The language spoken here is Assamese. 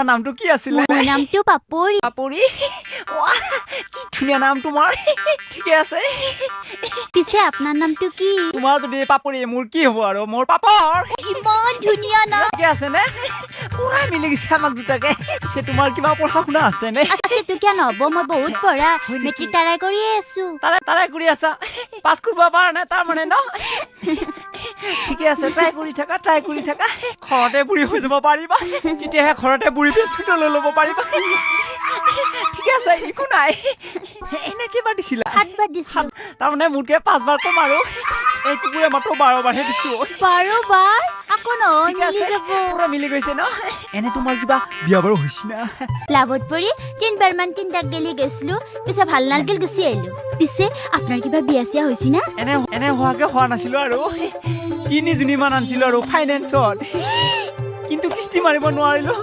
নামটো কি আছিলে? মোৰ নামটো পাপৰি। পাপৰি? ৱাহ, কি ধুনীয়া নাম তোমাৰ। ঠিকে আছে। পিছে আপোনাৰ নামটো কি? তোমাৰ যদি পাপৰি, মোৰ কি হ'ব আৰু? মোৰ পাপৰ। ইমান ধুনীয়া নাম। ঠিকে আছে নে? পুৰা মিলি গৈছে আমাক দুটাকে। পিছে তোমাৰ কিবা পঢ়া শুনা আছে নে? আছেতো কিয় নহ'ব, মই বহুত পঢ়া। মেট্ৰিক ট্ৰাই কৰিয়ে আছো। তাৰে কৰি আছা? পাছ কৰিব পাৰা নাই তাৰ মানে ন? ঠিকে আছে, ট্ৰাই কৰি থাকা। ঘৰতে বুঢ়ী হৈ যাব পাৰিবা। তেতিয়াহে ঘৰতে বুঢ়ী পেঞ্চনটো লৈ ল'ব পাৰিবা। ঠিকে আছে, একো নাই। এনে কেইবাৰ দিছিলা? 7 বাৰ দিছিলো। তাৰমানে মোতকে 5 বাৰ কম আৰু। এই কুকুৰে মাত্ৰ 12 বাৰহে দিছো। 12 বাৰ? আকৌ নহয়, ঠিকে মিলি আছে, যাব। পুৰা মিলি গৈছে ন? এনে তোমাৰ কিবা বিয়া বাৰু হৈছে না? লাভত পৰি 3 বাৰ মান তিনটাক গেলি গৈছিলো, পিছে ভাল নালগিল গুচি আহিলো। পিছে আপোনাৰ কিবা বিয়া চিয়া হৈছে না? এনে হোৱাকে হোৱা নাছিলো আৰু। 3 জনী মান আনিছিলো আৰু ফাইনেন্সত, কিন্তু কিস্তি মাৰিব নোৱাৰিলো।